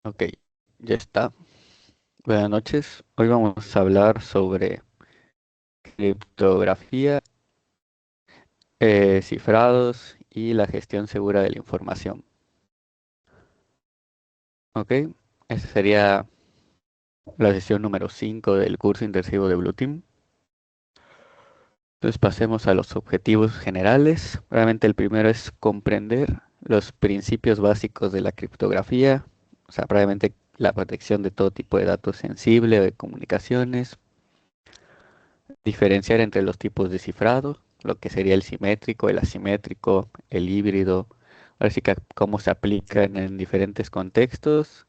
Ok, ya está. Buenas noches. Hoy vamos a hablar sobre criptografía, cifrados y la gestión segura de la información. Ok, esa sería la sesión número 5 del curso intensivo de Blue Team. Entonces pasemos a los objetivos generales. Realmente el primero es comprender los principios básicos de la criptografía, o sea, probablemente la protección de todo tipo de datos sensibles, de comunicaciones, diferenciar entre los tipos de cifrado, lo que sería el simétrico, el asimétrico, el híbrido, ahora sí que cómo se aplican en diferentes contextos,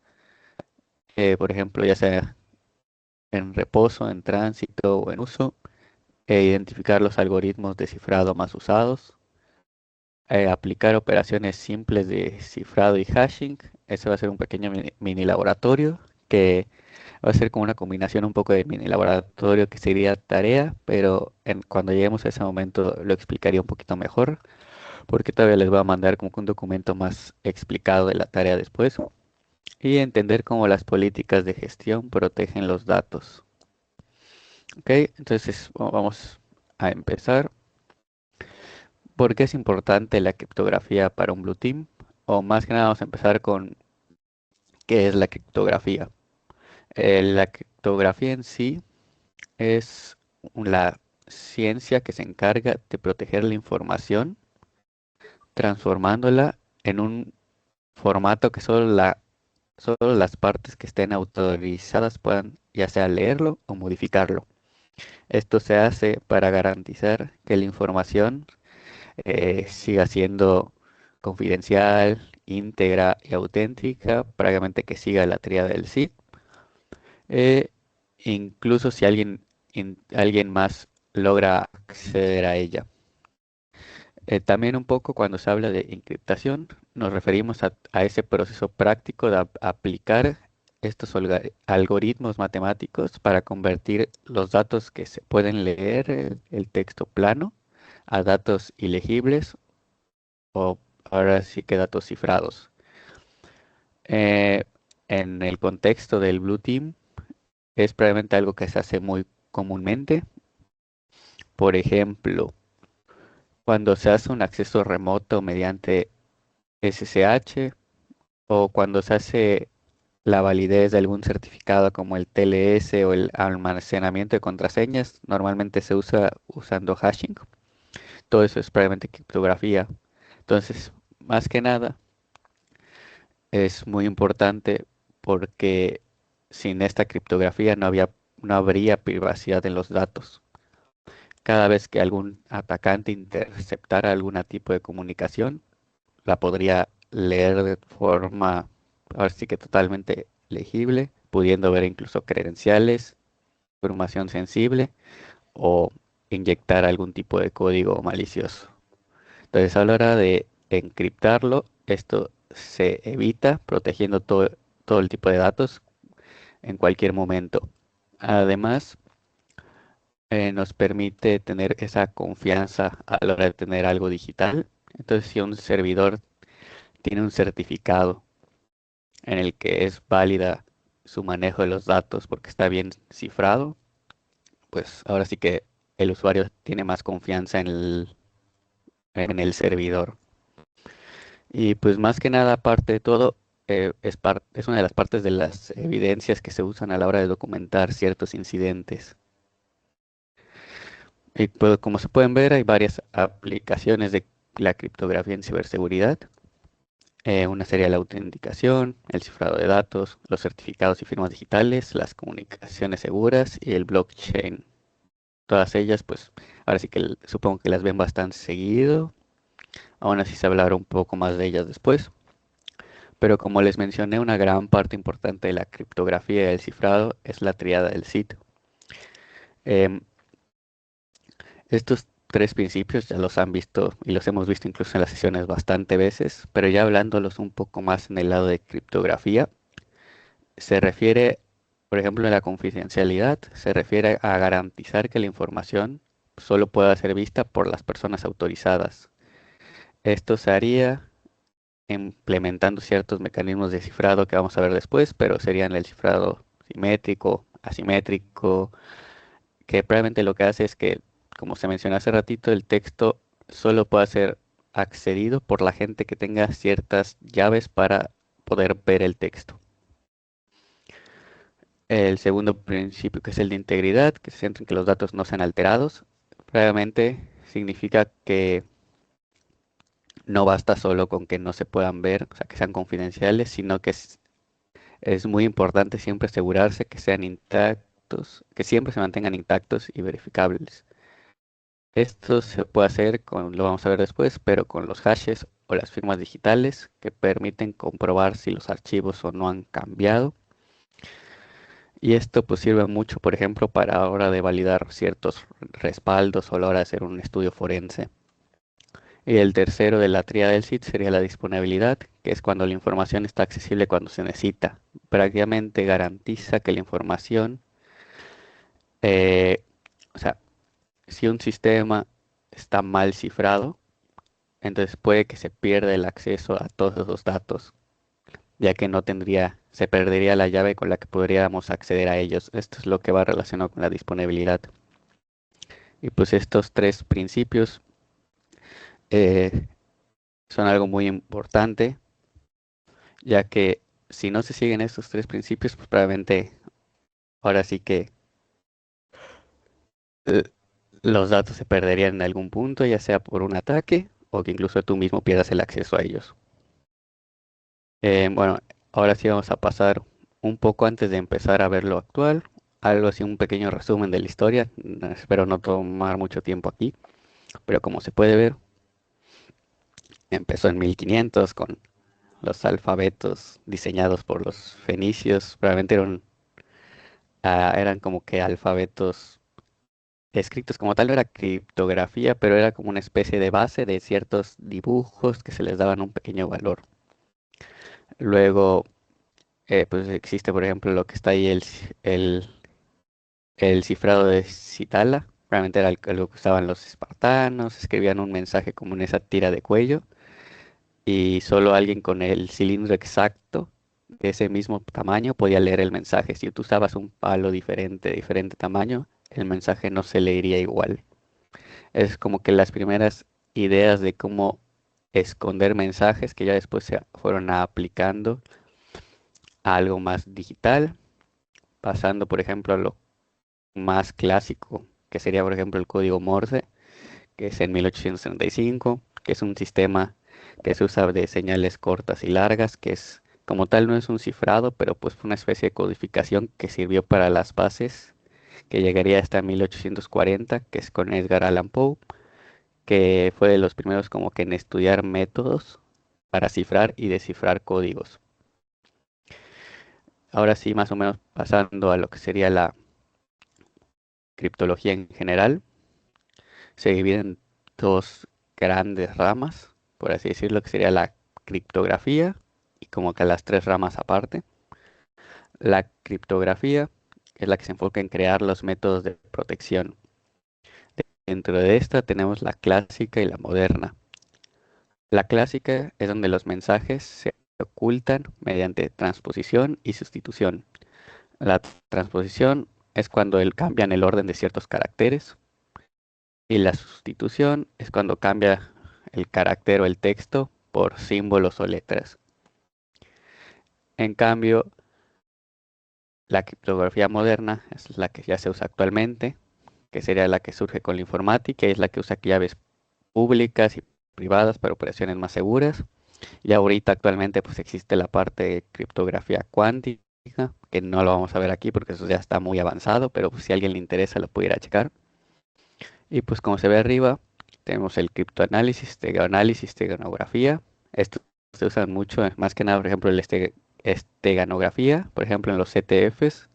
por ejemplo, ya sea en reposo, en tránsito o en uso, identificar los algoritmos de cifrado más usados, aplicar operaciones simples de cifrado y hashing. Ese va a ser un pequeño mini laboratorio que va a ser como una combinación un poco de mini laboratorio que sería tarea, pero cuando lleguemos a ese momento lo explicaría un poquito mejor, porque todavía les voy a mandar como que un documento más explicado de la tarea después, y entender cómo las políticas de gestión protegen los datos. Ok, entonces vamos a empezar. ¿Por qué es importante la criptografía para un Blue Team? O más que nada vamos a empezar con qué es la criptografía. La criptografía en sí es la ciencia que se encarga de proteger la información, transformándola en un formato que solo las partes que estén autorizadas puedan ya sea leerlo o modificarlo. Esto se hace para garantizar que la información siga siendo confidencial, íntegra y auténtica, prácticamente que siga la tríada del SID. eh, Incluso si alguien más logra acceder a ella. También un poco cuando se habla de encriptación, nos referimos a ese proceso práctico de aplicar estos algoritmos matemáticos para convertir los datos que se pueden leer, el texto plano, a datos ilegibles o ahora sí que datos cifrados. Eh, en el contexto del Blue Team es probablemente algo que se hace muy comúnmente. Por ejemplo, cuando se hace un acceso remoto mediante SSH o cuando se hace la validez de algún certificado como el TLS o el almacenamiento de contraseñas, normalmente se usa usando hashing. Todo eso es probablemente criptografía. Entonces, más que nada, es muy importante porque sin esta criptografía no habría privacidad en los datos. Cada vez que algún atacante interceptara algún tipo de comunicación, la podría leer de forma, ahora sí que totalmente legible, pudiendo ver incluso credenciales, información sensible o inyectar algún tipo de código malicioso. Entonces, a la hora de encriptarlo, esto se evita protegiendo todo el tipo de datos en cualquier momento. Además, nos permite tener esa confianza a la hora de tener algo digital. Entonces, si un servidor tiene un certificado en el que es válida su manejo de los datos porque está bien cifrado, pues ahora sí que el usuario tiene más confianza en el servidor. Y pues más que nada, aparte de todo, es una de las partes de las evidencias que se usan a la hora de documentar ciertos incidentes. Y pues como se pueden ver, hay varias aplicaciones de la criptografía en ciberseguridad. Una sería la autenticación, el cifrado de datos, los certificados y firmas digitales, las comunicaciones seguras y el blockchain. Todas ellas, pues, ahora sí que supongo que las ven bastante seguido. Aún así se hablará un poco más de ellas después. Pero como les mencioné, una gran parte importante de la criptografía y del cifrado es la tríada del SID. Em, Estos tres principios ya los han visto y los hemos visto incluso en las sesiones bastante veces, pero ya hablándolos un poco más en el lado de criptografía, se refiere, por ejemplo, en la confidencialidad, se refiere a garantizar que la información solo pueda ser vista por las personas autorizadas. Esto se haría implementando ciertos mecanismos de cifrado que vamos a ver después, pero serían el cifrado simétrico, asimétrico, que probablemente lo que hace es que, como se mencionó hace ratito, el texto solo pueda ser accedido por la gente que tenga ciertas llaves para poder ver el texto. El segundo principio, que es el de integridad, que se centra en que los datos no sean alterados, probablemente significa que no basta solo con que no se puedan ver, o sea, que sean confidenciales, sino que es muy importante siempre asegurarse que sean intactos, que siempre se mantengan intactos y verificables. Esto se puede hacer lo vamos a ver después, pero con los hashes o las firmas digitales que permiten comprobar si los archivos o no han cambiado. Y esto pues sirve mucho, por ejemplo, para la hora de validar ciertos respaldos o a la hora de hacer un estudio forense. Y el tercero de la tríada del SID sería la disponibilidad, que es cuando la información está accesible cuando se necesita. Prácticamente garantiza que la información, eh, o sea, si un sistema está mal cifrado, entonces puede que se pierda el acceso a todos esos datos, ya que no tendría, se perdería la llave con la que podríamos acceder a ellos. Esto es lo que va relacionado con la disponibilidad. Y pues estos tres principios eh, son algo muy importante, ya que si no se siguen estos tres principios, pues probablemente ahora sí que eh, los datos se perderían en algún punto, ya sea por un ataque o que incluso tú mismo pierdas el acceso a ellos. Bueno, ahora sí vamos a pasar un poco antes de empezar a ver lo actual, algo así, un pequeño resumen de la historia. Espero no tomar mucho tiempo aquí, pero como se puede ver, empezó en 1500 con los alfabetos diseñados por los fenicios. Probablemente eran como que alfabetos escritos como tal, no era criptografía, pero era como una especie de base de ciertos dibujos que se les daban un pequeño valor. Luego, pues existe, por ejemplo, lo que está ahí, el cifrado de Citala. Realmente era lo que usaban los espartanos, escribían un mensaje como en esa tira de cuello y solo alguien con el cilindro exacto de ese mismo tamaño podía leer el mensaje. Si tú usabas un palo diferente, de diferente tamaño, el mensaje no se leería igual. Es como que las primeras ideas de cómo esconder mensajes que ya después se fueron aplicando a algo más digital, pasando por ejemplo a lo más clásico, que sería por ejemplo el código Morse, que es en 1835, que es un sistema que se usa de señales cortas y largas, que es como tal no es un cifrado, pero pues fue una especie de codificación que sirvió para las bases, que llegaría hasta 1840, que es con Edgar Allan Poe, que fue de los primeros como que en estudiar métodos para cifrar y descifrar códigos. Ahora sí, más o menos pasando a lo que sería la criptología en general, se divide en dos grandes ramas, por así decirlo, que sería la criptografía y como que las tres ramas aparte. La criptografía es la que se enfoca en crear los métodos de protección. Dentro de esta tenemos la clásica y la moderna. La clásica es donde los mensajes se ocultan mediante transposición y sustitución. La transposición es cuando cambian el orden de ciertos caracteres y la sustitución es cuando cambia el carácter o el texto por símbolos o letras. En cambio, la criptografía moderna es la que ya se usa actualmente, que sería la que surge con la informática y es la que usa llaves públicas y privadas para operaciones más seguras. Y ahorita actualmente pues existe la parte de criptografía cuántica, que no lo vamos a ver aquí porque eso ya está muy avanzado, pero pues, si a alguien le interesa lo puede ir a checar. Y pues como se ve arriba, tenemos el criptoanálisis, esteganografía. Estos se usan mucho, más que nada, por ejemplo, esteganografía, por ejemplo, en los CTFs,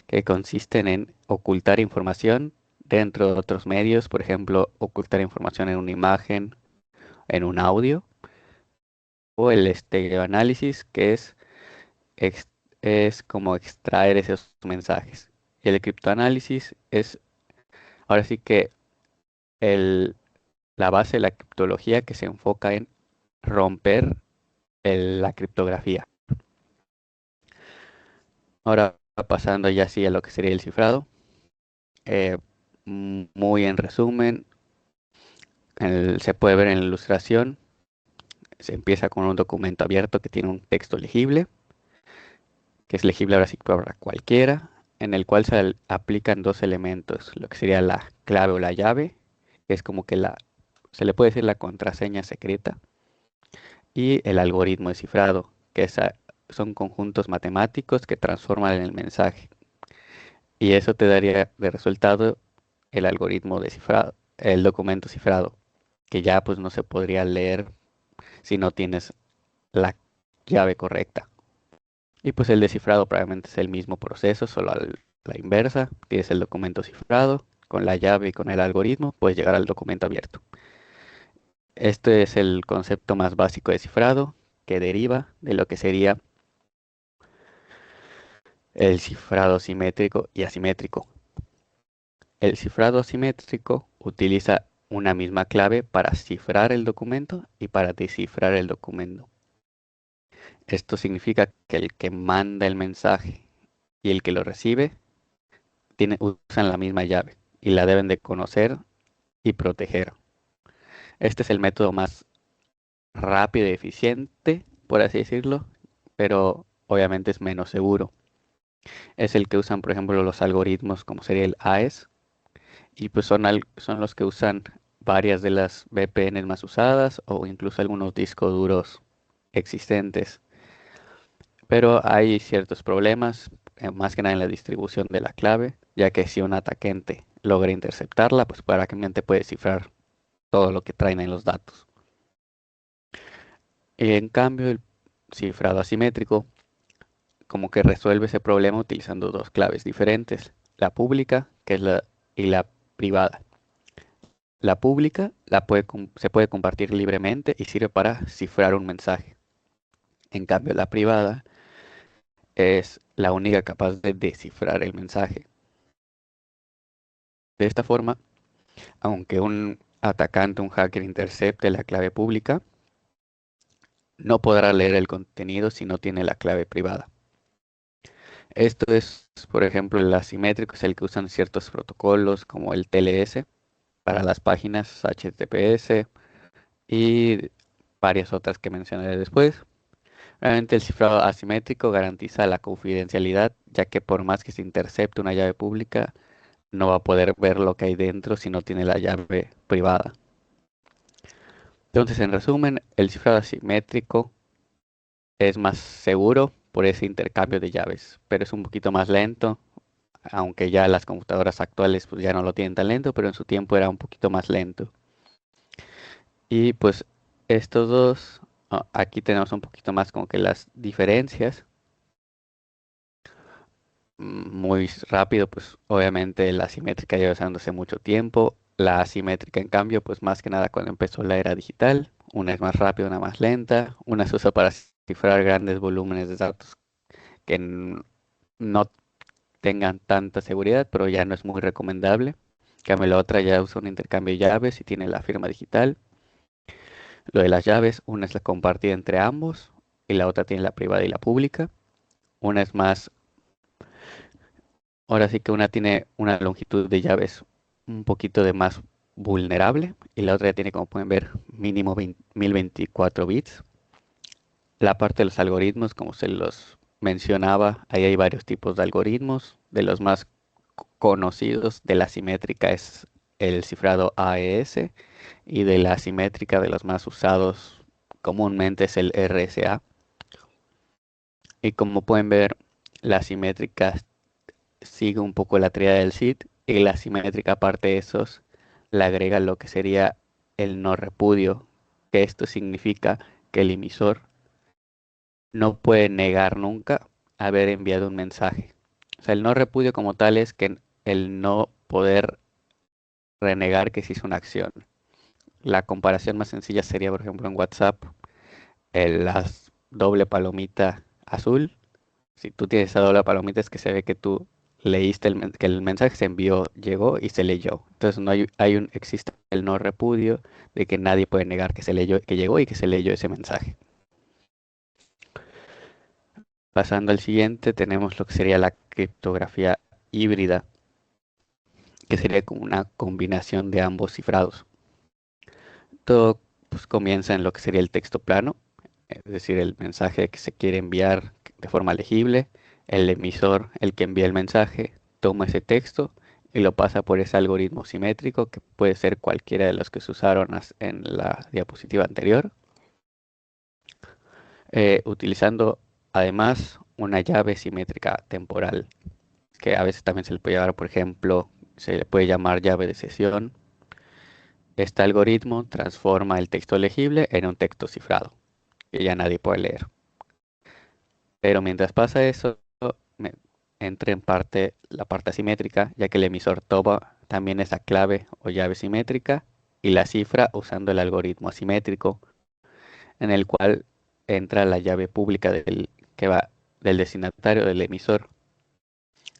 que consisten en ocultar información dentro de otros medios, por ejemplo, ocultar información en una imagen, en un audio, o el estereoanálisis, que ex- es como extraer esos mensajes. Y el criptoanálisis es ahora sí que el, la base de la criptología que se enfoca en romper la criptografía. Ahora pasando ya sí a lo que sería el cifrado. eh, Muy en resumen, se puede ver en la ilustración, se empieza con un documento abierto que tiene un texto legible, que es legible ahora sí para cualquiera, en el cual aplican dos elementos, lo que sería la clave o la llave, que es como que se le puede decir la contraseña secreta, y el algoritmo de cifrado, que son conjuntos matemáticos que transforman el mensaje. Y eso te daría de resultado el algoritmo de cifrado, el documento cifrado, que ya pues no se podría leer si no tienes la llave correcta. Y pues el descifrado probablemente es el mismo proceso, solo a la inversa. Tienes el documento cifrado, con la llave y con el algoritmo, puedes llegar al documento abierto. Este es el concepto más básico de cifrado, que deriva de lo que sería el cifrado simétrico y asimétrico. El cifrado asimétrico utiliza una misma clave para cifrar el documento y para descifrar el documento. Esto significa que el que manda el mensaje y el que lo recibe usan la misma llave y la deben de conocer y proteger. Este es el método más rápido y eficiente, por así decirlo, pero obviamente es menos seguro. Es el que usan, por ejemplo, los algoritmos como sería el AES, y pues son los que usan varias de las VPNs más usadas o incluso algunos discos duros existentes. Pero hay ciertos problemas, más que nada en la distribución de la clave, ya que si un atacante logra interceptarla, pues prácticamente puede cifrar todo lo que traen en los datos. En cambio, el cifrado asimétrico como que resuelve ese problema utilizando dos claves diferentes, la pública, y la privada. La pública se puede compartir libremente y sirve para cifrar un mensaje. En cambio, la privada es la única capaz de descifrar el mensaje. De esta forma, aunque un atacante, un hacker intercepte la clave pública, no podrá leer el contenido si no tiene la clave privada. Esto es, por ejemplo, el asimétrico, es el que usan ciertos protocolos como el TLS para las páginas HTTPS y varias otras que mencionaré después. Realmente el cifrado asimétrico garantiza la confidencialidad, ya que por más que se intercepte una llave pública, no va a poder ver lo que hay dentro si no tiene la llave privada. Entonces, en resumen, el cifrado asimétrico es más seguro por ese intercambio de llaves, pero es un poquito más lento, aunque ya las computadoras actuales pues ya no lo tienen tan lento, pero en su tiempo era un poquito más lento. Y pues estos dos, aquí tenemos un poquito más como que las diferencias. Muy rápido, pues obviamente la simétrica lleva usándose mucho tiempo. La asimétrica, en cambio, pues más que nada cuando empezó la era digital, una es más rápida, una más lenta, una se usa para cifrar grandes volúmenes de datos que no tengan tanta seguridad, pero ya no es muy recomendable. En cambio, la otra ya usa un intercambio de llaves y tiene la firma digital. Lo de las llaves, una es la compartida entre ambos y la otra tiene la privada y la pública. Una es más, ahora sí que una tiene una longitud de llaves un poquito de más vulnerable y la otra ya tiene, como pueden ver, mínimo 1024 bits. La parte de los algoritmos, como se los mencionaba, ahí hay varios tipos de algoritmos. De los más conocidos de la simétrica es el cifrado AES y de la asimétrica de los más usados comúnmente es el RSA. Y como pueden ver, la simétrica sigue un poco la tríada del CID y la simétrica aparte de esos le agrega lo que sería el no repudio, que esto significa que el emisor no puede negar nunca haber enviado un mensaje. O sea, el no repudio como tal es que el no poder renegar que se hizo una acción. La comparación más sencilla sería, por ejemplo, en WhatsApp, la doble palomita azul. Si tú tienes esa doble palomita es que se ve que tú leíste que el mensaje se envió, llegó y se leyó. Entonces no existe el no repudio de que nadie puede negar que se leyó, que llegó y que se leyó ese mensaje. Pasando al siguiente, tenemos lo que sería la criptografía híbrida, que sería como una combinación de ambos cifrados. Todo pues, comienza en lo que sería el texto plano, es decir, el mensaje que se quiere enviar de forma legible. El emisor, el que envía el mensaje, toma ese texto y lo pasa por ese algoritmo simétrico, que puede ser cualquiera de los que se usaron en la diapositiva anterior, utilizando además una llave simétrica temporal, que a veces también se le puede llamar, por ejemplo, se le puede llamar llave de sesión. Este algoritmo transforma el texto legible en un texto cifrado, que ya nadie puede leer. Pero mientras pasa eso, me- entra en parte la parte asimétrica, ya que el emisor toma también esa clave o llave simétrica y la cifra usando el algoritmo asimétrico, en el cual entra la llave pública que va del destinatario del emisor.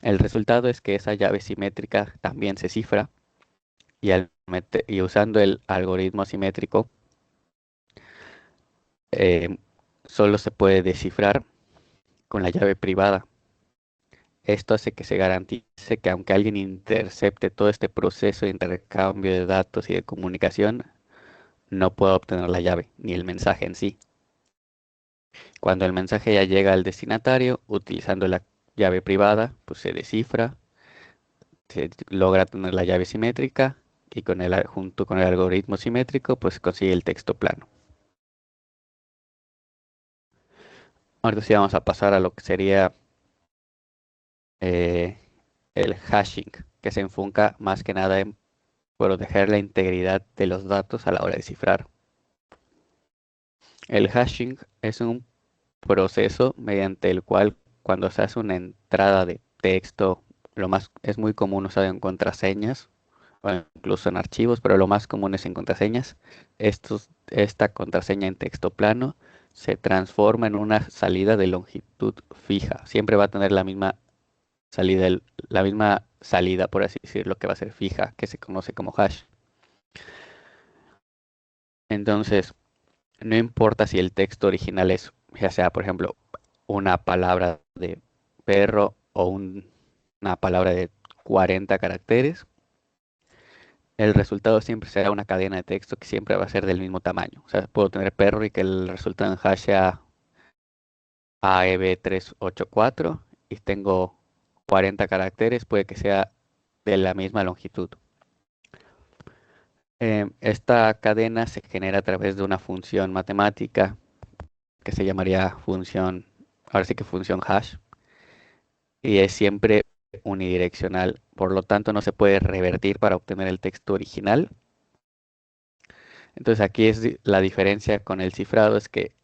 El resultado es que esa llave simétrica también se cifra y usando el algoritmo asimétrico eh, solo se puede descifrar con la llave privada. Esto hace que se garantice que aunque alguien intercepte todo este proceso de intercambio de datos y de comunicación, no pueda obtener la llave ni el mensaje en sí. Cuando el mensaje ya llega al destinatario, utilizando la llave privada, pues se descifra, se logra tener la llave simétrica y junto con el algoritmo simétrico, pues se consigue el texto plano. Ahora sí vamos a pasar a lo que sería eh, el hashing, que se enfoca más que nada en proteger la integridad de los datos a la hora de cifrar. El hashing es un proceso mediante el cual cuando se hace una entrada de texto, es muy común usar en contraseñas o incluso en archivos, pero lo más común es en contraseñas. Esta contraseña en texto plano se transforma en una salida de longitud fija. Siempre va a tener la misma salida, por así decirlo, que va a ser fija, que se conoce como hash. Entonces, no importa si el texto original es, ya sea, por ejemplo, una palabra de perro o una palabra de 40 caracteres, el resultado siempre será una cadena de texto que siempre va a ser del mismo tamaño. O sea, puedo tener perro y que el resultado en hash sea AEB384 y tengo 40 caracteres, puede que sea de la misma longitud. Esta cadena se genera a través de una función matemática que se llamaría ahora sí que función hash, y es siempre unidireccional, por lo tanto no se puede revertir para obtener el texto original. Entonces aquí la diferencia con el cifrado es que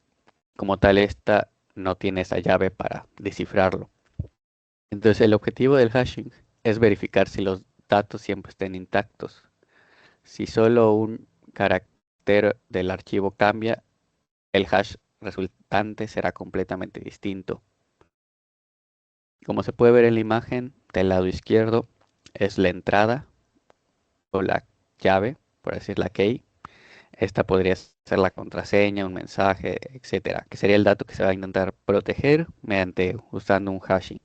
como tal esta no tiene esa llave para descifrarlo. Entonces el objetivo del hashing es verificar si los datos siempre estén intactos. Si solo un carácter del archivo cambia, el hash resultante será completamente distinto. Como se puede ver en la imagen, del lado izquierdo es la entrada o la llave, por decir la key. Esta podría ser la contraseña, un mensaje, etcétera, que sería el dato que se va a intentar proteger usando un hashing.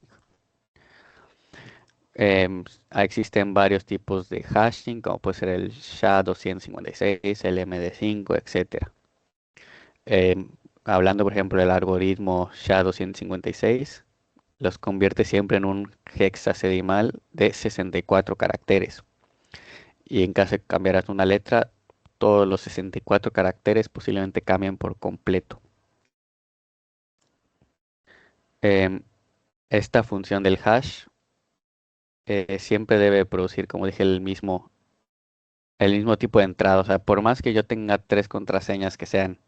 Existen varios tipos de hashing, como puede ser el SHA-256, el MD5, etcétera. Hablando, por ejemplo, del algoritmo SHA-256, los convierte siempre en un hexadecimal de 64 caracteres. Y en caso de cambiaras una letra, todos los 64 caracteres posiblemente cambien por completo. Em, Esta función del hash siempre debe producir, como dije, el mismo tipo de entrada. O sea, por más que yo tenga tres contraseñas que sean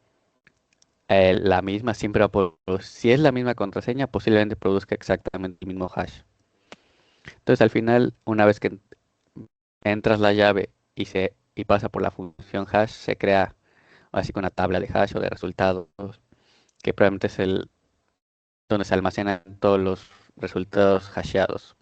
la misma, siempre va a si es la misma contraseña, posiblemente produzca exactamente el mismo hash. Entonces, al final, una vez que entras la llave y pasa por la función hash, se crea así con una tabla de hash o de resultados, que probablemente es donde se almacenan todos los resultados hasheados.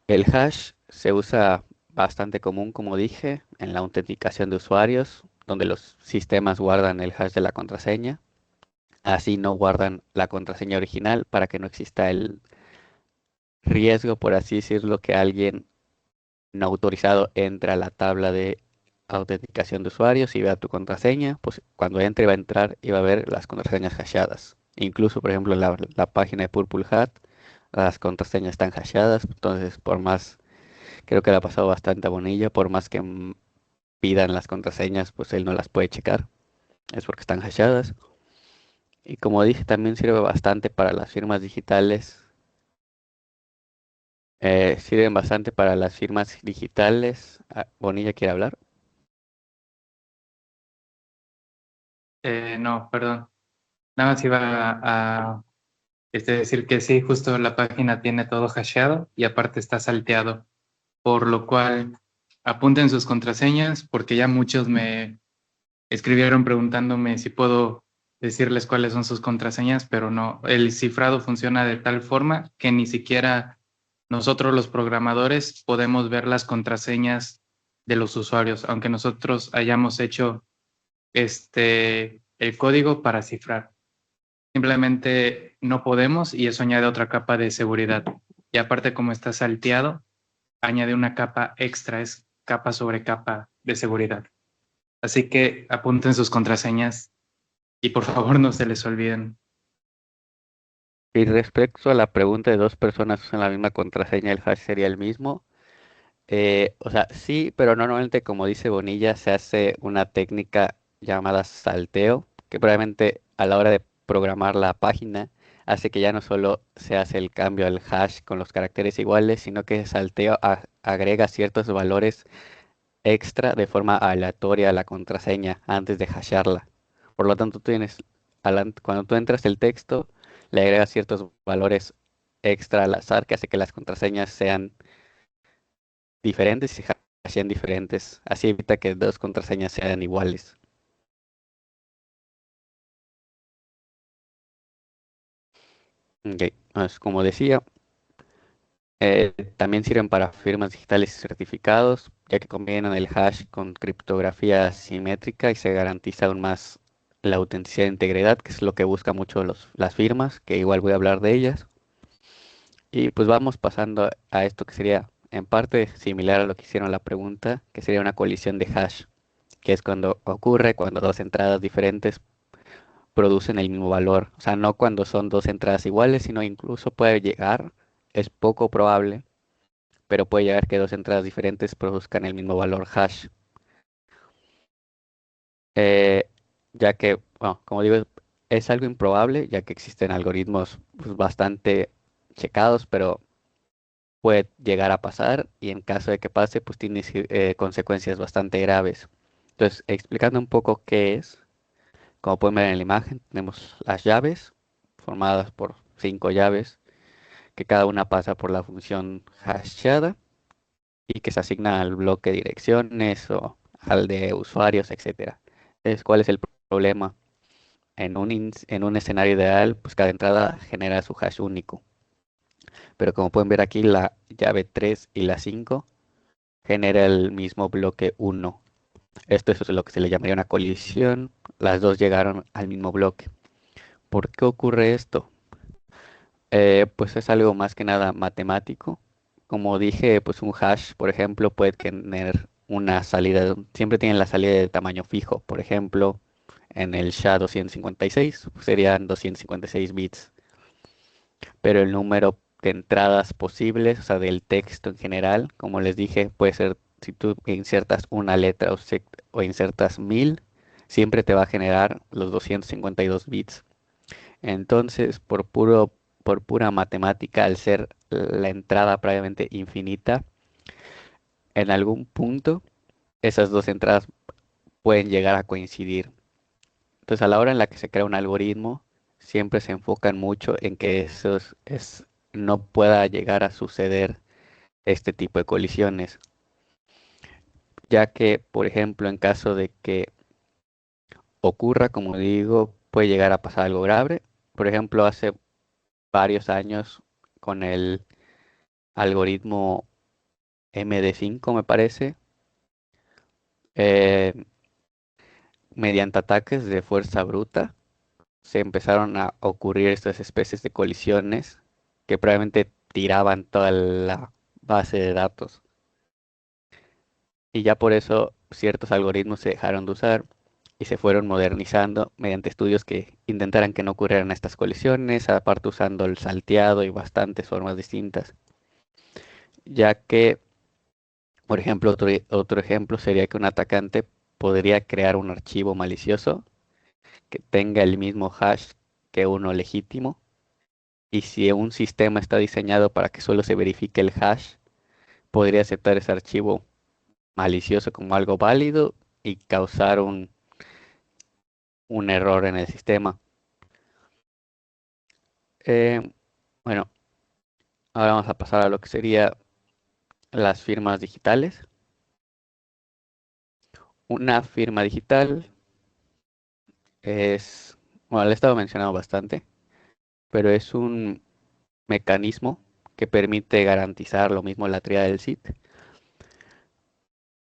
El hash se usa bastante común, como dije, en la autenticación de usuarios, donde los sistemas guardan el hash de la contraseña. Así no guardan la contraseña original para que no exista el riesgo, por así decirlo, que alguien no autorizado entre a la tabla de autenticación de usuarios y vea tu contraseña. Pues cuando entre va a entrar y va a ver las contraseñas hasheadas. Incluso, por ejemplo, en la página de Purple Hat, las contraseñas están hasheadas. Entonces, por más, creo que le ha pasado bastante a Bonilla, por más que pidan las contraseñas, pues él no las puede checar. Es porque están hasheadas. Y como dije, también sirve bastante para las firmas digitales. Sirven bastante para las firmas digitales. Ah, Bonilla quiere hablar. No, perdón. Nada más iba a decir que sí, justo la página tiene todo hasheado y aparte está salteado, por lo cual apunten sus contraseñas porque ya muchos me escribieron preguntándome si puedo decirles cuáles son sus contraseñas, pero no, el cifrado funciona de tal forma que ni siquiera nosotros los programadores podemos ver las contraseñas de los usuarios, aunque nosotros hayamos hecho el código para cifrar. Simplemente no podemos y eso añade otra capa de seguridad. Y aparte, como está salteado, añade una capa extra, es capa sobre capa de seguridad. Así que apunten sus contraseñas y por favor no se les olviden. Y respecto a la pregunta de dos personas usan la misma contraseña, el hash sería el mismo. O sea, sí, pero normalmente, como dice Bonilla, se hace una técnica llamada salteo, que probablemente a la hora de programar la página hace que ya no solo se hace el cambio al hash con los caracteres iguales, sino que salteo agrega ciertos valores extra de forma aleatoria a la contraseña antes de hashearla. Por lo tanto, cuando tú entras el texto, le agregas ciertos valores extra al azar que hace que las contraseñas sean diferentes y se hasheen diferentes. Así evita que dos contraseñas sean iguales. Ok, pues, como decía, también sirven para firmas digitales y certificados, ya que combinan el hash con criptografía simétrica y se garantiza aún más la autenticidad e integridad, que es lo que busca mucho las firmas, que igual voy a hablar de ellas. Y pues vamos pasando a esto que sería en parte similar a lo que hicieron la pregunta, que sería una colisión de hash, que es cuando ocurre cuando dos entradas diferentes producen el mismo valor. O sea, no cuando son dos entradas iguales, sino incluso puede llegar, es poco probable, pero puede llegar que dos entradas diferentes produzcan el mismo valor hash. Eh, ya que, bueno, como digo, es algo improbable, ya que existen algoritmos pues, bastante checados, pero puede llegar a pasar y en caso de que pase, pues tiene consecuencias bastante graves. Entonces, explicando un poco qué es, como pueden ver en la imagen, tenemos las llaves formadas por cinco llaves que cada una pasa por la función hasheada y que se asigna al bloque de direcciones o al de usuarios, etcétera. Entonces, ¿cuál es el problema? En un escenario ideal, pues cada entrada genera su hash único. Pero como pueden ver aquí, la llave 3 y la 5 genera el mismo bloque 1. Esto es lo que se le llamaría una colisión. Las dos llegaron al mismo bloque. ¿Por qué ocurre esto? Pues es algo más que nada matemático. Como dije, pues un hash, por ejemplo, puede tener una salida, siempre tiene la salida de tamaño fijo. Por ejemplo, en el SHA-256 pues serían 256 bits. Pero el número de entradas posibles, o sea, del texto en general, como les dije, puede ser si tú insertas una letra o insertas 1000, siempre te va a generar los 252 bits. Entonces, por pura matemática, al ser la entrada previamente infinita, en algún punto esas dos entradas pueden llegar a coincidir. Entonces, a la hora en la que se crea un algoritmo, siempre se enfocan mucho en que no pueda llegar a suceder este tipo de colisiones, ya que, por ejemplo, en caso de que ocurra, como digo, puede llegar a pasar algo grave. Por ejemplo, hace varios años con el algoritmo MD5, me parece, eh, mediante ataques de fuerza bruta, se empezaron a ocurrir estas especies de colisiones que probablemente tiraban toda la base de datos. Y ya por eso ciertos algoritmos se dejaron de usar y se fueron modernizando mediante estudios que intentaran que no ocurrieran estas colisiones, aparte usando el salteado y bastantes formas distintas. Ya que, por ejemplo, otro ejemplo sería que un atacante podría crear un archivo malicioso que tenga el mismo hash que uno legítimo. Y si un sistema está diseñado para que solo se verifique el hash, podría aceptar ese archivo malicioso como algo válido y causar un error en el sistema. Eh, bueno, ahora vamos a pasar a lo que sería las firmas digitales. Una firma digital es, bueno, lo he estado mencionando bastante, pero es un mecanismo que permite garantizar lo mismo la tríada del CIT.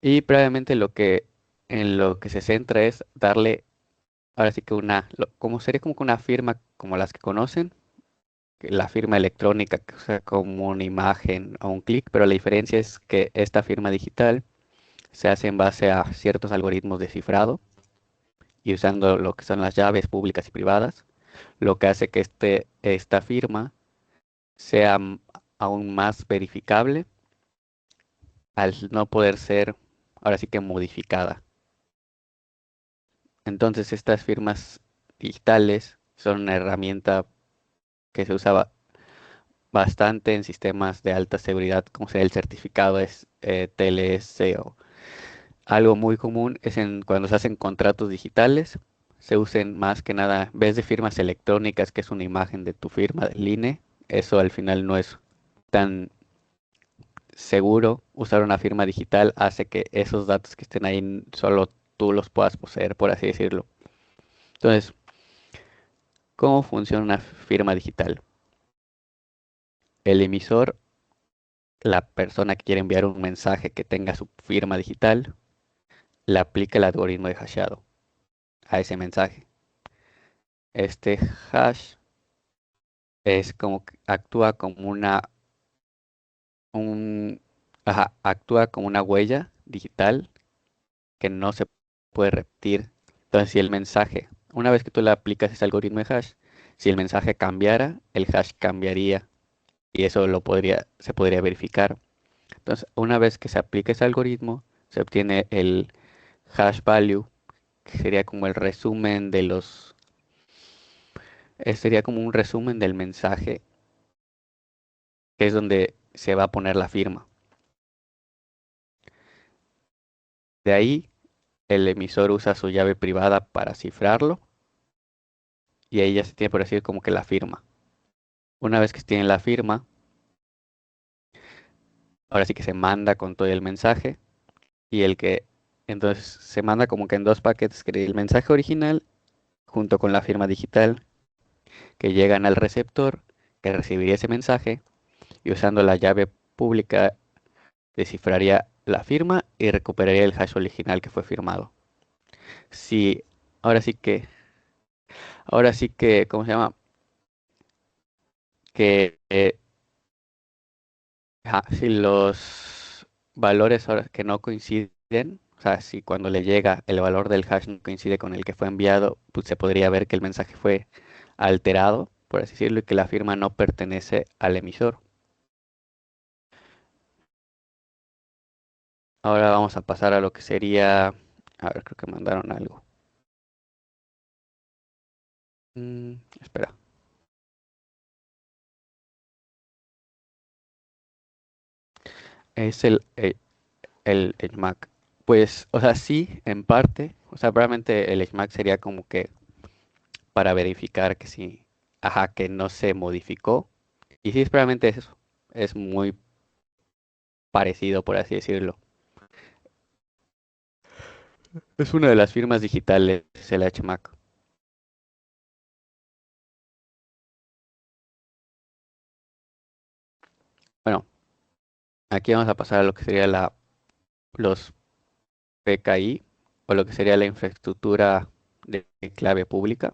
Y previamente en lo que se centra es darle, ahora sí que como sería como que una firma como las que conocen, que la firma electrónica, que sea como una imagen o un clic, pero la diferencia es que esta firma digital se hace en base a ciertos algoritmos de cifrado y usando lo que son las llaves públicas y privadas, lo que hace que esta firma sea aún más verificable al no poder ser ahora sí que modificada. Entonces estas firmas digitales son una herramienta que se usaba bastante en sistemas de alta seguridad, como sea el certificado es TLS o algo muy común es en cuando se hacen contratos digitales, se usen más que nada, en vez de firmas electrónicas, que es una imagen de tu firma del INE, eso al final no es tan seguro. Usar una firma digital hace que esos datos que estén ahí solo tú los puedas poseer, por así decirlo. Entonces, ¿cómo funciona una firma digital? El emisor, la persona que quiere enviar un mensaje que tenga su firma digital, le aplica el algoritmo de hasheado a ese mensaje. Este hash es como que un, actúa como una huella digital que no se puede repetir. Entonces, si el mensaje, una vez que tú le aplicas ese algoritmo de hash, si el mensaje cambiara, el hash cambiaría y eso se podría verificar. Entonces, una vez que se aplica ese algoritmo, se obtiene el hash value, que sería como el resumen sería como un resumen del mensaje, que es donde se va a poner la firma. De ahí, el emisor usa su llave privada para cifrarlo y ahí ya se tiene por decir como que la firma. Una vez que se tiene la firma, ahora sí que se manda con todo el mensaje y entonces se manda como que en dos paquetes, que el mensaje original junto con la firma digital que llegan al receptor que recibiría ese mensaje y usando la llave pública descifraría la firma y recuperaría el hash original que fue firmado. Si, ahora sí que, ¿cómo se llama? Que si los valores ahora que no coinciden, o sea, si cuando le llega el valor del hash no coincide con el que fue enviado, pues se podría ver que el mensaje fue alterado, por así decirlo, y que la firma no pertenece al emisor. Ahora vamos a pasar a lo que sería, a ver, creo que mandaron algo. Espera, es el HMAC. Pues, o sea, sí, en parte, o sea, probablemente el HMAC sería como que para verificar que sí, ajá, que no se modificó. Y sí, probablemente es eso. Es muy parecido, por así decirlo. Es una de las firmas digitales, el HMAC. Bueno, aquí vamos a pasar a lo que sería los PKI o lo que sería la infraestructura de clave pública.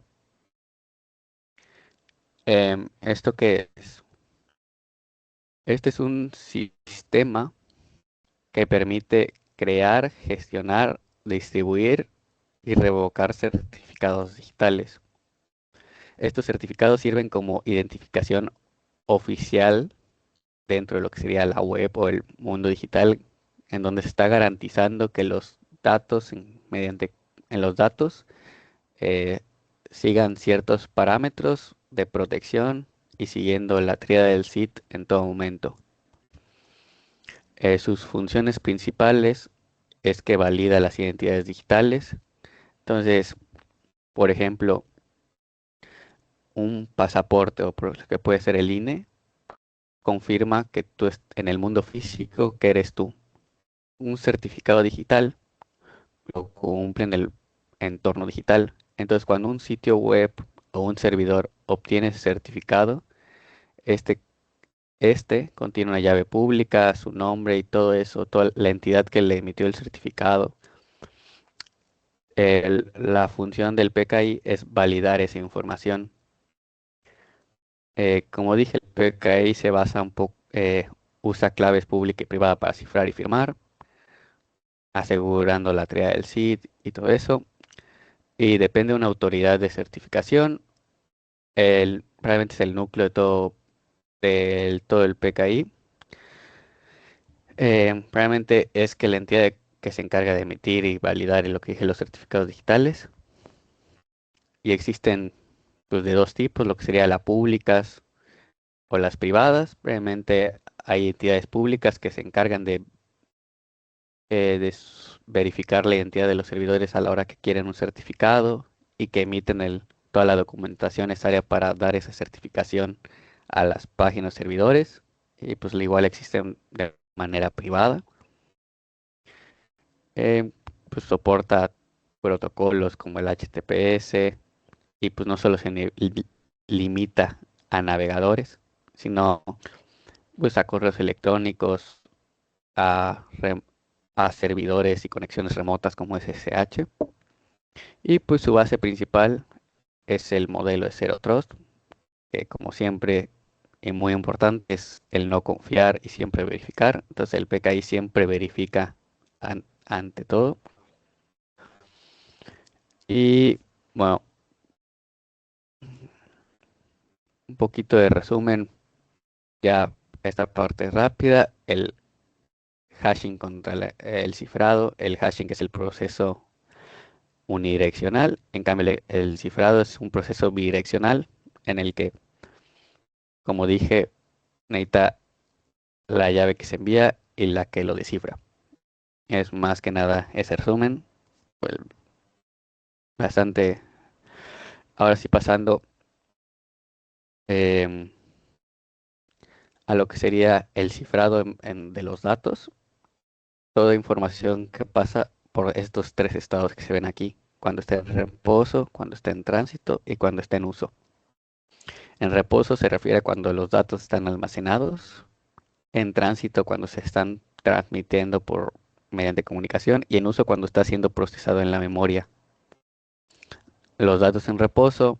¿Esto qué es? Este es un sistema que permite crear, gestionar, distribuir y revocar certificados digitales. Estos certificados sirven como identificación oficial dentro de lo que sería la web o el mundo digital, en donde se está garantizando que los datos, en los datos, eh, sigan ciertos parámetros de protección y siguiendo la tríada del SID en todo momento. Sus funciones principales es que valida las identidades digitales. Entonces, por ejemplo, un pasaporte o lo que puede ser el INE confirma que tú en el mundo físico que eres tú. Un certificado digital lo cumple en el entorno digital. Entonces, cuando un sitio web o un servidor obtiene ese certificado, este, este contiene una llave pública, su nombre y todo eso, toda la entidad que le emitió el certificado. La función del PKI es validar esa información. Como dije, el PKI se basa un poco, usa claves pública y privada para cifrar y firmar, asegurando la tríada del SID y todo eso. Y depende de una autoridad de certificación. Realmente es el núcleo de todo el PKI. Realmente es que la entidad que se encarga de emitir y validar lo que dije, los certificados digitales. Y existen pues, de dos tipos, lo que sería las públicas o las privadas. Realmente hay entidades públicas que se encargan de verificar la identidad de los servidores a la hora que quieren un certificado y que emiten toda la documentación necesaria para dar esa certificación a las páginas servidores. Y pues igual existen de manera privada. Eh, pues soporta protocolos como el HTTPS y pues no solo limita a navegadores, sino pues a correos electrónicos, a, a servidores y conexiones remotas como SSH. Y pues su base principal es el modelo de Zero Trust, que como siempre y muy importante es el no confiar y siempre verificar. Entonces el PKI siempre verifica ante todo. Y bueno, un poquito de resumen, ya esta parte rápida, el hashing contra el cifrado, el hashing es el proceso unidireccional, en cambio el cifrado es un proceso bidireccional en el que, como dije, necesita la llave que se envía y la que lo descifra. Es más que nada ese resumen, pues, bastante, ahora sí pasando em, a lo que sería el cifrado de los datos, toda información que pasa por estos tres estados que se ven aquí, cuando está en reposo, cuando está en tránsito y cuando está en uso. En reposo se refiere a cuando los datos están almacenados, en tránsito cuando se están transmitiendo mediante comunicación y en uso cuando está siendo procesado en la memoria. Los datos en reposo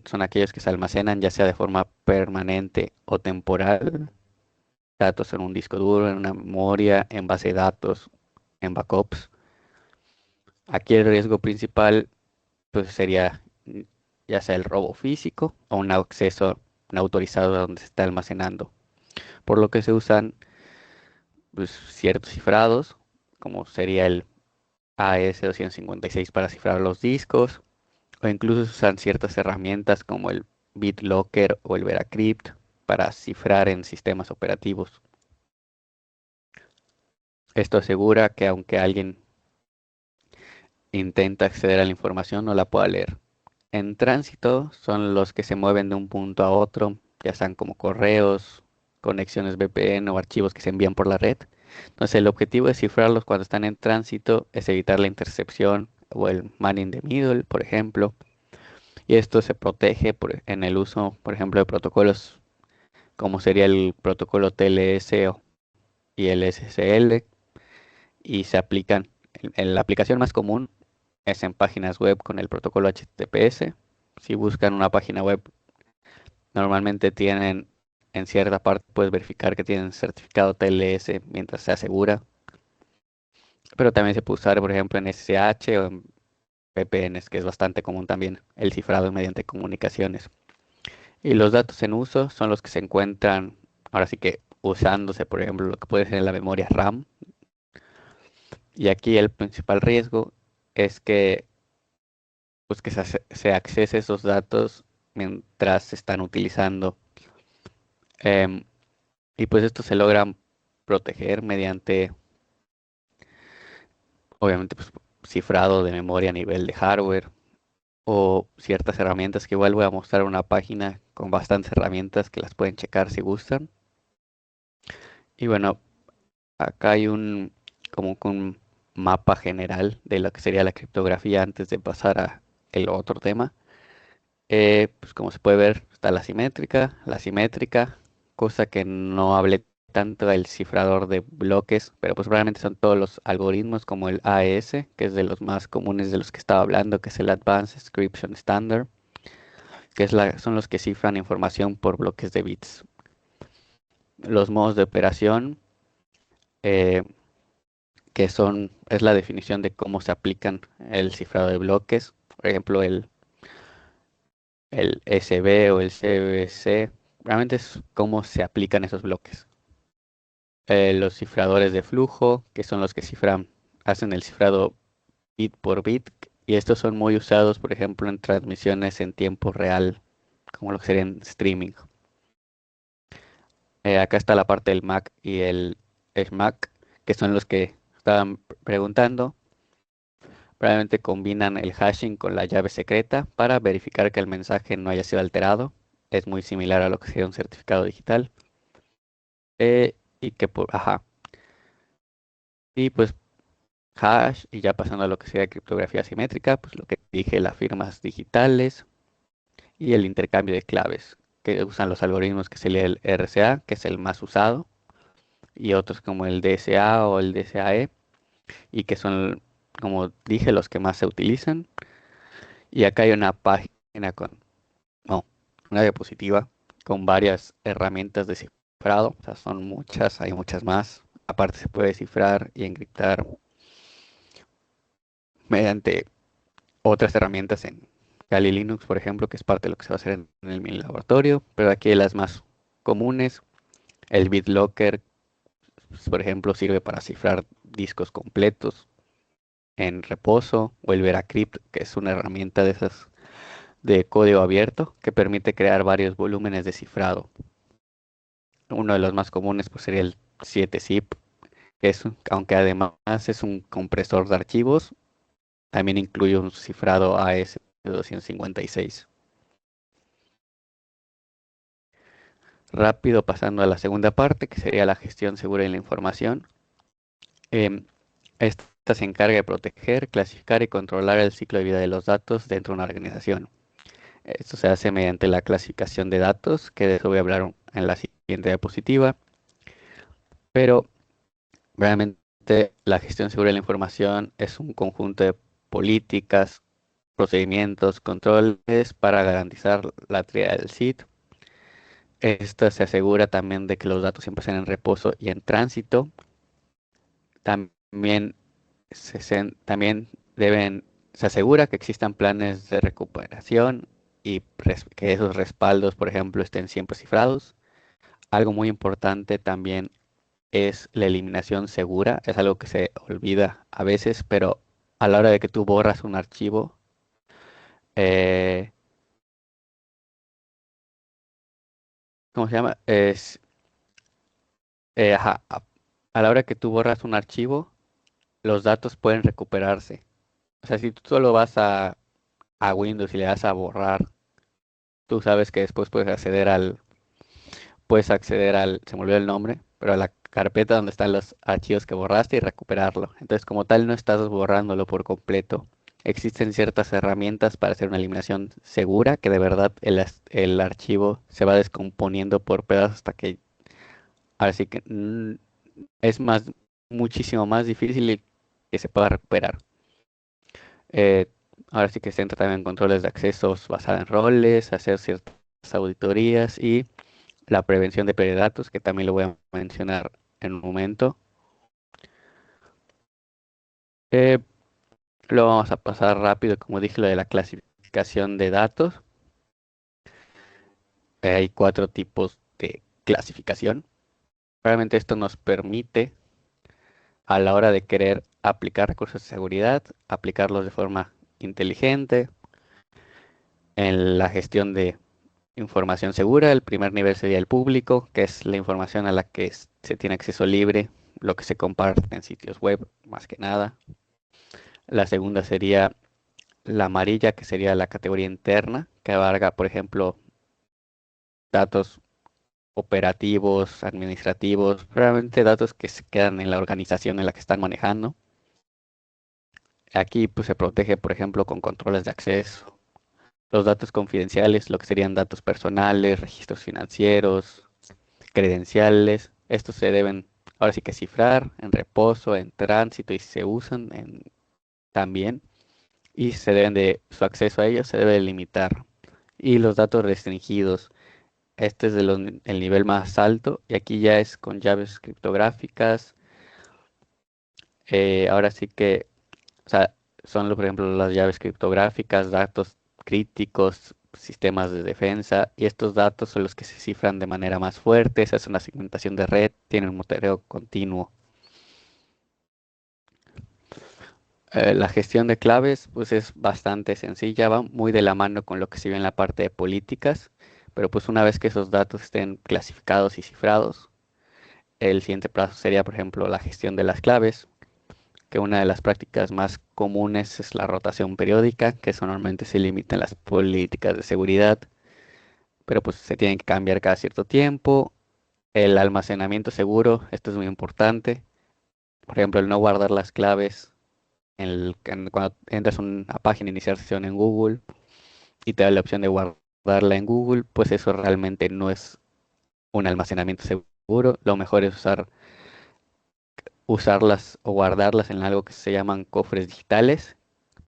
son aquellos que se almacenan ya sea de forma permanente o temporal, datos en un disco duro, en una memoria, en base de datos, en backups. Aquí el riesgo principal pues sería ya sea el robo físico o un acceso no autorizado a donde se está almacenando, por lo que se usan pues, ciertos cifrados, como sería el AES-256 para cifrar los discos, o incluso se usan ciertas herramientas como el BitLocker o el Veracrypt para cifrar en sistemas operativos. Esto asegura que aunque alguien intenta acceder a la información, no la pueda leer. En tránsito son los que se mueven de un punto a otro, ya sean como correos, conexiones VPN o archivos que se envían por la red. Entonces el objetivo de cifrarlos cuando están en tránsito es evitar la intercepción o el man in the middle, por ejemplo. Y esto se protege en el uso, por ejemplo, de protocolos como sería el protocolo TLS y el SSL y se aplican. En la aplicación más común es en páginas web con el protocolo HTTPS. Si buscan una página web Normalmente tienen, en cierta parte puedes verificar que tienen certificado TLS mientras se asegura, pero también se puede usar, por ejemplo, en SSH o en VPNs, que es bastante común también el cifrado mediante comunicaciones. Y los datos en uso son los que se encuentran, ahora sí que usándose, por ejemplo, lo que puede ser en la memoria RAM. Y aquí el principal riesgo es que, pues, que se accese esos datos mientras se están utilizando. Em, y pues esto se logra proteger mediante, obviamente, pues, cifrado de memoria a nivel de hardware o ciertas herramientas que igual voy a mostrar una página con bastantes herramientas que las pueden checar si gustan. Y bueno, acá hay como que un mapa general de lo que sería la criptografía antes de pasar a el otro tema. Pues como se puede ver, está la simétrica, cosa que no hablé tanto del cifrador de bloques, pero pues probablemente son todos los algoritmos como el AES, que es de los más comunes de los que estaba hablando, que es el Advanced Encryption Standard, que son los que cifran información por bloques de bits. Los modos de operación, eh, es la definición de cómo se aplican el cifrado de bloques, por ejemplo, el SB o el CBC, realmente es cómo se aplican esos bloques. Los cifradores de flujo, que son los que hacen el cifrado bit por bit, y estos son muy usados, por ejemplo, en transmisiones en tiempo real, como lo que sería en streaming. Acá está la parte del MAC y el SMAC, que son los que estaban preguntando. Probablemente combinan el hashing con la llave secreta para verificar que el mensaje no haya sido alterado. Es muy similar a lo que sería un certificado digital. Y que ajá. Y pues hash, y ya pasando a lo que sería criptografía simétrica, pues lo que dije, las firmas digitales y el intercambio de claves, que usan los algoritmos que sería el RSA, que es el más usado, y otros como el DSA o el DSAE, y que son, como dije, los que más se utilizan. Y acá hay una página no, una diapositiva con varias herramientas de cifrado, o sea, son muchas, hay muchas más. Aparte se puede cifrar y encriptar mediante otras herramientas en Kali Linux, por ejemplo, que es parte de lo que se va a hacer en el mi laboratorio, pero aquí las más comunes, el BitLocker, pues, por ejemplo, sirve para cifrar discos completos en reposo, o el Veracrypt, que es una herramienta de esas de código abierto que permite crear varios volúmenes de cifrado. Uno de los más comunes pues sería el 7-zip, aunque además es un compresor de archivos, también incluye un cifrado AES-256. Rápido pasando a la segunda parte, que sería la gestión segura de la información. Em, Esta se encarga de proteger, clasificar y controlar el ciclo de vida de los datos dentro de una organización. Esto se hace mediante la clasificación de datos, que de eso voy a hablar en la siguiente diapositiva, pero realmente la gestión segura de la información es un conjunto de políticas, procedimientos, controles para garantizar la integridad del sitio. Esta se asegura también de que los datos siempre estén en reposo y en tránsito. También también se asegura que existan planes de recuperación y que esos respaldos, por ejemplo, estén siempre cifrados. Algo muy importante también es la eliminación segura. Es algo que se olvida a veces, pero a la hora de que tú borras un archivo, eh, ¿cómo se llama? Ajá, a la hora que tú borras un archivo, los datos pueden recuperarse. O sea, si tú solo vas a Windows y le das a borrar, tú sabes que después se me olvidó el nombre, pero a la carpeta donde están los archivos que borraste y recuperarlo. Entonces, como tal, no estás borrándolo por completo. Existen ciertas herramientas para hacer una eliminación segura, que de verdad el archivo se va descomponiendo por pedazos hasta que, así que es muchísimo más difícil que se pueda recuperar. Eh, Ahora sí que se entra también en controles de accesos basados en roles, hacer ciertas auditorías y la prevención de pérdida de datos, que también lo voy a mencionar en un momento. Eh, lo vamos a pasar rápido, como dije, lo de la clasificación de datos. Hay 4 tipos de clasificación. Realmente esto nos permite, a la hora de querer aplicar recursos de seguridad, aplicarlos de forma inteligente. En la gestión de información segura, el primer nivel sería el público, que es la información a la que se tiene acceso libre, lo que se comparte en sitios web, más que nada. La segunda sería la amarilla, que sería la categoría interna, que abarca, por ejemplo, datos operativos, administrativos, realmente datos que se quedan en la organización en la que están manejando. Aquí pues se protege, por ejemplo, con controles de acceso. Los datos confidenciales, lo que serían datos personales, registros financieros, credenciales, estos se deben ahora sí que cifrar en reposo, en tránsito y se usan también y su acceso a ellos se debe limitar. Y los datos restringidos, este es el nivel más alto y aquí ya es con llaves criptográficas. Ahora sí que, o sea, son por ejemplo las llaves criptográficas, datos críticos, sistemas de defensa y estos datos son los que se cifran de manera más fuerte, se hace una segmentación de red, tienen un muestreo continuo. La gestión de claves pues es bastante sencilla, va muy de la mano con lo que se ve en la parte de políticas, pero pues una vez que esos datos estén clasificados y cifrados, el siguiente paso sería por ejemplo la gestión de las claves, que una de las prácticas más comunes es la rotación periódica, que eso normalmente se limita en las políticas de seguridad, pero pues se tienen que cambiar cada cierto tiempo. El almacenamiento seguro, esto es muy importante, por ejemplo el no guardar las claves cuando entras a una página de iniciar sesión en Google y te da la opción de guardarla en Google, pues eso realmente no es un almacenamiento seguro. Lo mejor es usarlas o guardarlas en algo que se llaman cofres digitales,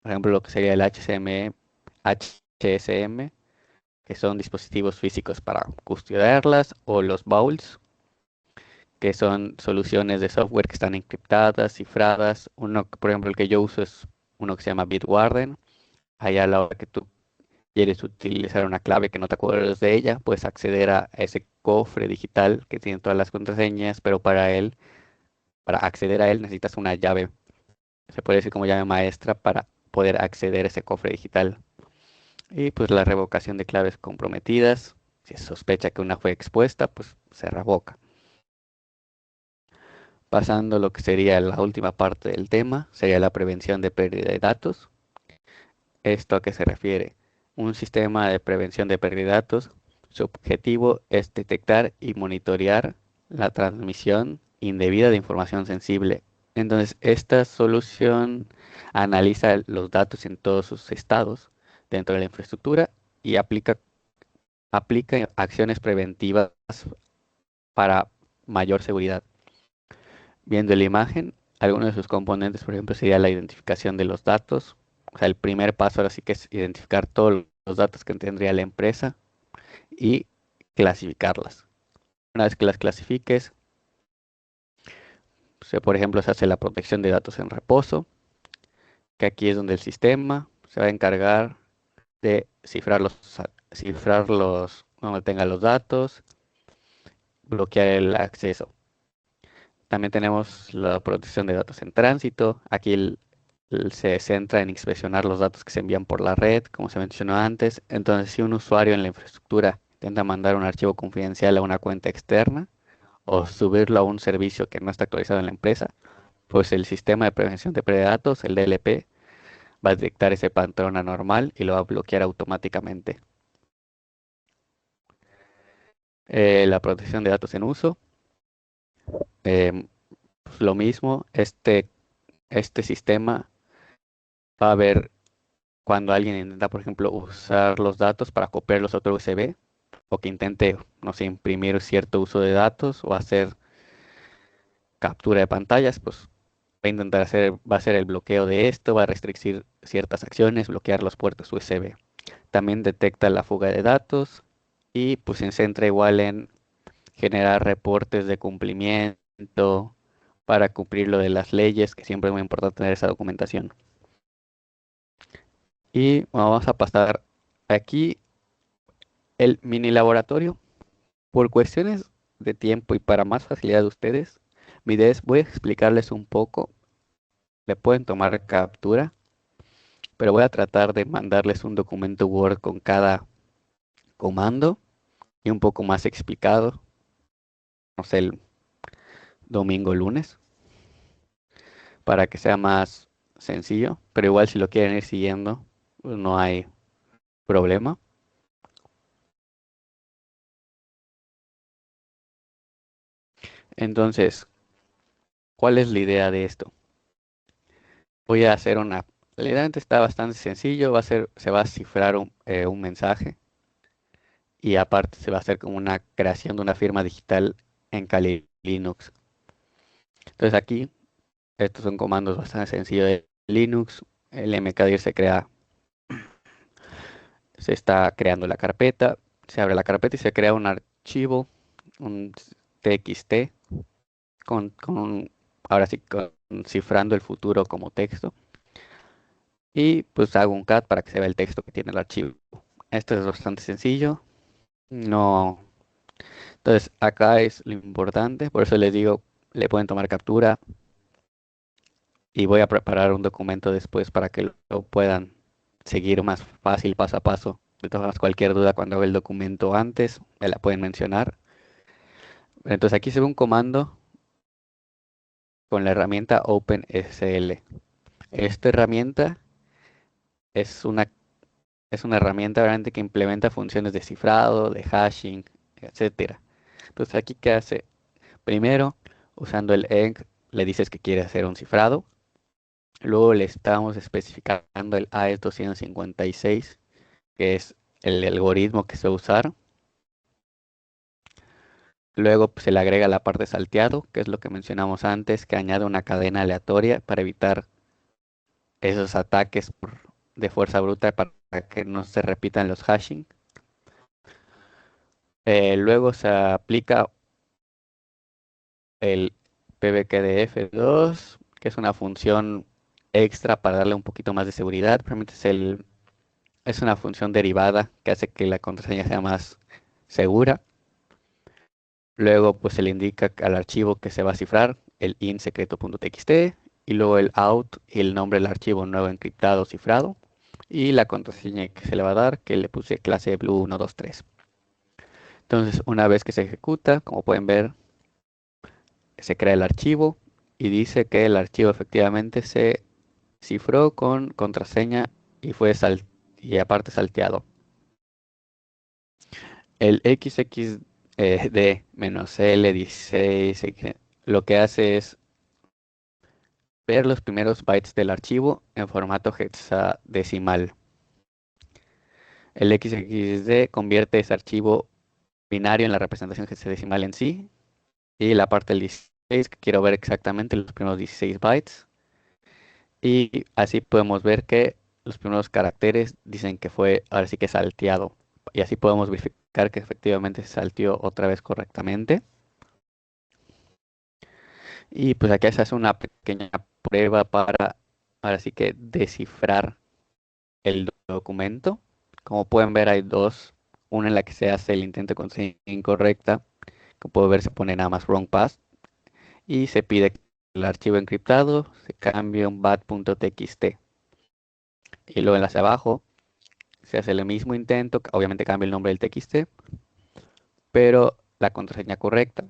por ejemplo, lo que sería el HSM, que son dispositivos físicos para custodiarlas, o los vaults, que son soluciones de software que están encriptadas, cifradas. Uno, por ejemplo, el que yo uso es uno que se llama Bitwarden. Allá a la hora que tú quieres utilizar una clave que no te acuerdas de ella, puedes acceder a ese cofre digital que tiene todas las contraseñas, pero para acceder a él necesitas una llave, se puede decir como llave maestra para poder acceder a ese cofre digital. Y pues la revocación de claves comprometidas, si se sospecha que una fue expuesta, pues se revoca. Pasando a lo que sería la última parte del tema, sería la prevención de pérdida de datos. ¿Esto a qué se refiere? Un sistema de prevención de pérdida de datos, su objetivo es detectar y monitorear la transmisión indebida de información sensible. Entonces, esta solución analiza los datos en todos sus estados dentro de la infraestructura y aplica acciones preventivas para mayor seguridad. Viendo la imagen, algunos de sus componentes, por ejemplo, sería la identificación de los datos. O sea, el primer paso ahora sí que es identificar todos los datos que tendría la empresa y clasificarlas. Una vez que las clasifiques, por ejemplo, se hace la protección de datos en reposo, que aquí es donde el sistema se va a encargar de cifrarlos donde tenga los datos, bloquear el acceso. También tenemos la protección de datos en tránsito. Aquí se centra en inspeccionar los datos que se envían por la red, como se mencionó antes. Entonces, si un usuario en la infraestructura intenta mandar un archivo confidencial a una cuenta externa o subirlo a un servicio que no está actualizado en la empresa, pues el sistema de prevención de pérdida de datos, el DLP, va a detectar ese patrón anormal y lo va a bloquear automáticamente. La protección de datos en uso. Pues lo mismo, este sistema va a ver cuando alguien intenta, por ejemplo, usar los datos para copiarlos a otro USB o que intente, no sé, imprimir cierto uso de datos o hacer captura de pantallas, pues va a hacer el bloqueo de esto, va a restringir ciertas acciones, bloquear los puertos USB. También detecta la fuga de datos, y pues se centra igual en generar reportes de cumplimiento para cumplir lo de las leyes, que siempre es muy importante tener esa documentación. Y vamos a pasar aquí el mini laboratorio. Por cuestiones de tiempo y para más facilidad de ustedes, mi idea es, voy a explicarles un poco, le pueden tomar captura, pero voy a tratar de mandarles un documento Word con cada comando y un poco más explicado, no sé, el domingo, lunes, para que sea más sencillo, pero igual si lo quieren ir siguiendo, pues no hay problema. Entonces, ¿cuál es la idea de esto? Voy a hacer una, realmente está bastante sencillo, se va a cifrar un mensaje y aparte se va a hacer como una creación de una firma digital en Kali Linux. Entonces aquí, estos son comandos bastante sencillos de Linux. El mkdir se está creando la carpeta, se abre la carpeta y se crea un archivo, un txt, ahora sí, cifrando el futuro como texto. Y pues hago un cat para que se vea el texto que tiene el archivo. Esto es bastante sencillo. No. Entonces acá es lo importante, por eso les digo, le pueden tomar captura y voy a preparar un documento después para que lo puedan seguir más fácil paso a paso. De todas formas, cualquier duda cuando haga el documento antes, me la pueden mencionar. Entonces aquí se ve un comando con la herramienta OpenSL. Esta herramienta es una, es una herramienta realmente que implementa funciones de cifrado, de hashing, etcétera. Entonces aquí, ¿qué hace? Primero, usando el enc, le dices que quiere hacer un cifrado. Luego le estamos especificando el AES 256, que es el algoritmo que se va a usar. Luego pues, se le agrega la parte salteado, que es lo que mencionamos antes, que añade una cadena aleatoria para evitar esos ataques de fuerza bruta para que no se repitan los hashing. Luego se aplica el pbkdf2, que es una función extra para darle un poquito más de seguridad. Realmente es una función derivada que hace que la contraseña sea más segura. Luego pues se le indica al archivo que se va a cifrar, el in secreto.txt, y luego el out y el nombre del archivo nuevo encriptado cifrado, y la contraseña que se le va a dar, que le puse clase blue123. Entonces una vez que se ejecuta, como pueden ver, se crea el archivo y dice que el archivo efectivamente se cifró con contraseña y y aparte salteado. El XXD-L16 lo que hace es ver los primeros bytes del archivo en formato hexadecimal. El XXD convierte ese archivo binario en la representación hexadecimal en sí. Y la parte del 16, que quiero ver exactamente los primeros 16 bytes. Y así podemos ver que los primeros caracteres dicen que fue, ahora sí que salteado. Y así podemos verificar que efectivamente se salteó otra vez correctamente. Y pues aquí se hace una pequeña prueba para, ahora sí que descifrar el documento. Como pueden ver hay dos, una en la que se hace el intento de contraseña incorrecta, como pueden ver se pone nada más wrong pass y se pide que el archivo encriptado se cambie a un bat.txt. Y luego en la de abajo se hace el mismo intento, obviamente cambia el nombre del txt, pero la contraseña correcta.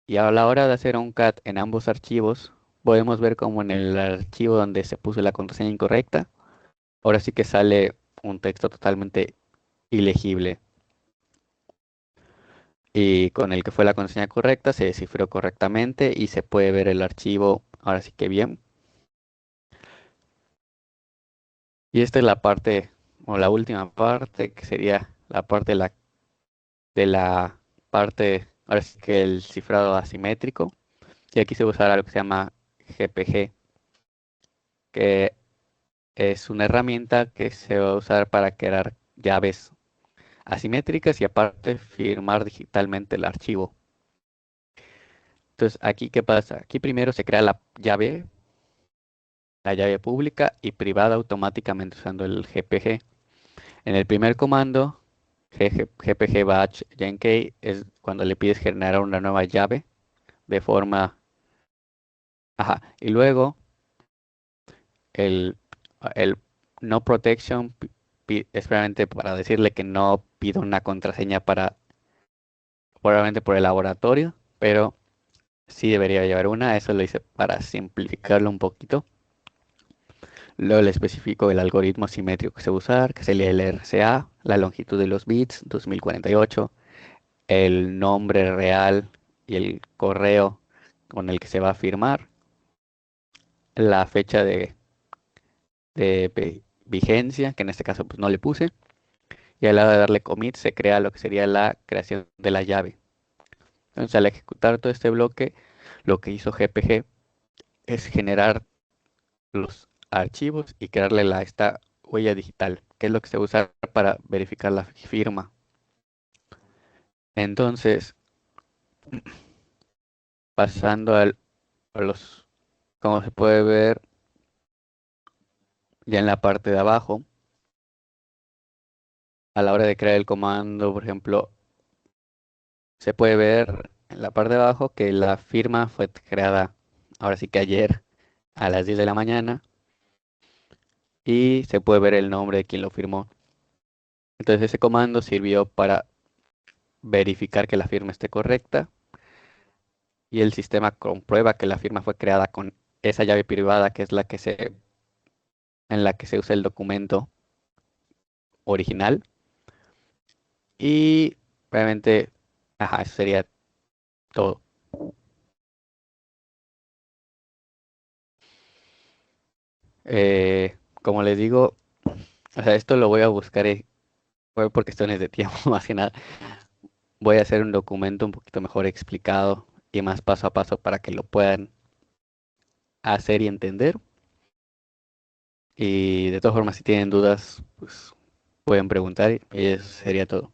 Y a la hora de hacer un cat en ambos archivos, podemos ver como en el archivo donde se puso la contraseña incorrecta, ahora sí que sale un texto totalmente ilegible. Y con el que fue la contraseña correcta se descifró correctamente y se puede ver el archivo ahora sí que bien. Y esta es la parte, o la última parte, que sería la parte de la parte, ahora sí que el cifrado asimétrico. Y aquí se va a usar algo que se llama GPG, que es una herramienta que se va a usar para crear llaves asimétricas y aparte firmar digitalmente el archivo. Entonces, aquí, ¿qué pasa? Aquí primero se crea la llave pública y privada automáticamente usando el GPG. En el primer comando, GPG batch Genkey, es cuando le pides generar una nueva llave de forma... Ajá. Y luego el, el no protection es realmente para decirle que no pido una contraseña para, probablemente por el laboratorio, pero sí debería llevar una. Eso lo hice para simplificarlo un poquito. Luego le especifico el algoritmo simétrico que se va a usar, que es el LRCA, la longitud de los bits, 2048, el nombre real y el correo con el que se va a firmar, la fecha de vigencia, que en este caso pues no le puse, y al lado de darle commit se crea lo que sería la creación de la llave. Entonces al ejecutar todo este bloque, lo que hizo GPG es generar los archivos y crearle esta huella digital, que es lo que se usa para verificar la firma. Entonces, pasando a los, como se puede ver ya en la parte de abajo, a la hora de crear el comando, por ejemplo, se puede ver en la parte de abajo que la firma fue creada, ahora sí que ayer a las 10 de la mañana, y se puede ver el nombre de quien lo firmó. Entonces ese comando sirvió para verificar que la firma esté correcta y el sistema comprueba que la firma fue creada con esa llave privada que es en la que se usa el documento original. Y realmente, ajá, eso sería todo. Como les digo, o sea, esto lo voy a buscar fue por cuestiones de tiempo, más que nada. Voy a hacer un documento un poquito mejor explicado y más paso a paso para que lo puedan hacer y entender. Y de todas formas, si tienen dudas, pues pueden preguntar y eso sería todo.